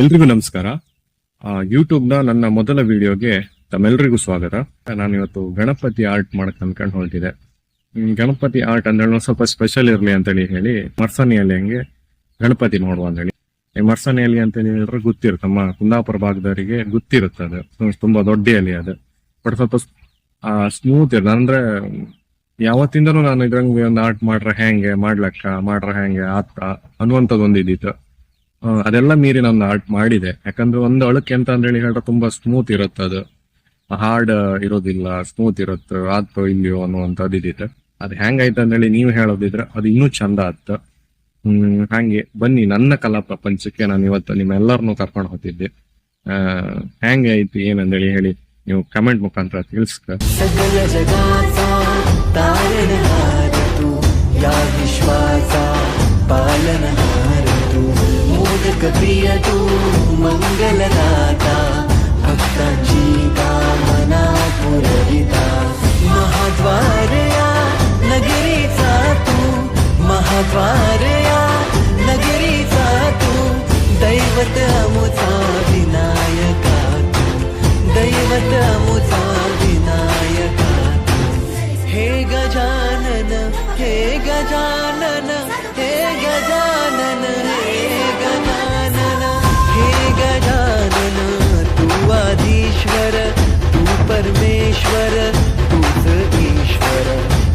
ಎಲ್ರಿಗೂ ನಮಸ್ಕಾರ. ಯೂಟ್ಯೂಬ್ನ ನನ್ನ ಮೊದಲ ವಿಡಿಯೋಗೆ ತಮ್ಮೆಲ್ಲರಿಗೂ ಸ್ವಾಗತ. ನಾನು ಇವತ್ತು ಗಣಪತಿ ಆರ್ಟ್ ಮಾಡಕ್ ಅನ್ಕೊಂಡು ಹೊರಟಿದೆ. ಗಣಪತಿ ಆರ್ಟ್ ಅಂದ್ರೆ ಸ್ವಲ್ಪ ಸ್ಪೆಷಲ್ ಇರಲಿ ಅಂತೇಳಿ ಹೇಳಿ ಮರ್ಸನಿಯಲ್ಲಿ ಹಂಗೆ ಗಣಪತಿ ನೋಡುವ ಅಂತೇಳಿ. ಈ ಮರ್ಸನಿಯಲ್ಲಿ ಅಂತ ಹೇಳಿದ್ರೆ ಗೊತ್ತಿರುತ್ತೆ, ನಮ್ಮ ಕುಂದಾಪುರ ಭಾಗದವರಿಗೆ ಗೊತ್ತಿರುತ್ತೆ. ಅದು ತುಂಬಾ ದೊಡ್ಡ ಎಲೆ ಅದು, ಬಟ್ ಸ್ವಲ್ಪ ಸ್ಮೂತ್ ಇರ್ತದೆ. ಅಂದ್ರೆ ಯಾವತ್ತಿಂದನೂ ನಾನು ಇದ್ರಂಗೆ ಒಂದು ಆರ್ಟ್ ಮಾಡ್ರೆ ಹೆಂಗೆ ಆತ ಅನ್ನುವಂಥದ್ದು ಒಂದು ಇದ್ದಿತ್ತು. ಅದೆಲ್ಲ ಮೀರಿ ನಾನು ಆರ್ಟ್ ಮಾಡಿದೆ. ಯಾಕಂದ್ರೆ ಒಂದು ಅಳಕ್ಕೆ ಅಂತ ಹೇಳಿ ಹೇಳಿದ್ರೆ ತುಂಬಾ ಸ್ಮೂತ್ ಇರುತ್ತೆ, ಅದು ಹಾರ್ಡ್ ಇರೋದಿಲ್ಲ, ಸ್ಮೂತ್ ಇರುತ್ತೆ. ಆತೋ ಇಲ್ಲಿಯೋ ಅನ್ನುವಂಥದ್ದು ಇದ್ದಿತ್ತು. ಅದು ಹೆಂಗಾಯ್ತು ಅಂತೇಳಿ ನೀವು ಹೇಳೋದಿದ್ರೆ ಅದು ಇನ್ನೂ ಚಂದ ಆಯ್ತು. ಹಾಗೆ ಬನ್ನಿ ನನ್ನ ಕಲಾ ಪ್ರಪಂಚಕ್ಕೆ ನಾನು ಇವತ್ತು ನಿಮ್ಮೆಲ್ಲರನ್ನೂ ಕರ್ಕೊಂಡು ಹೋಗ್ತಿದ್ದೆ. ಹೆಂಗೆ ಆಯ್ತು ಏನಂದೇಳಿ ಹೇಳಿ ನೀವು ಕಮೆಂಟ್ ಮುಖಾಂತರ ತಿಳಿಸ್ಕ. ಸಕಲ ಜಗಾತ ತಾರಣಹಾರ ತೂ ಯಾ ವಿಶ್ವಾಸ ಪಾಲನಹಾರ ತೂ ಮೋದಕ ಪ್ರಿಯ ತೂ ಮಂಗಲದಾತ ಭಕ್ತಾಂची कामना पुरविता महाद्वारया नगरीचा तू महाद्वारया नगरीचा तू दैवत अमुचा विनायका तू दैवत अमुचा विनायका तू हे गजानन हे गजानन हे गजानन हे गजानन हे गजानन तू आधीश्वर तू परमेश्वर तूच ईश्वर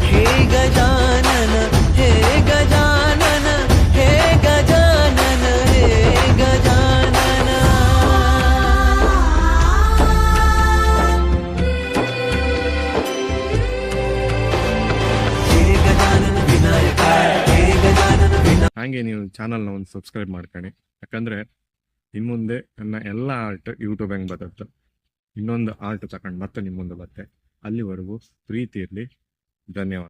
हे गजानन हे गजानन हे गजानन हे गजानन हे गजानन विनायक हे गजानन विनायक. ಹಾಗೆ ನೀವು ಚಾನಲ್ನ ಒಂದು ಸಬ್ಸ್ಕ್ರೈಬ್ ಮಾಡ್ಕೊಳ್ಳಿ. ಯಾಕಂದ್ರೆ ಇನ್ಮುಂದೆ ನನ್ನ ಎಲ್ಲ ಆರ್ಟ್ ಯೂಟ್ಯೂಬ್ ಹೆಂಗ್ ಬರುತ್ತೆ, ಇನ್ನೊಂದು ಆರ್ಟ್ ತಗೊಂಡು ಮತ್ತೆ ನಿಮ್ಮ ಮುಂದೆ ಬರುತ್ತೆ. ಅಲ್ಲಿವರೆಗೂ ಪ್ರೀತಿ ಇರಲಿ. ಧನ್ಯವಾದ.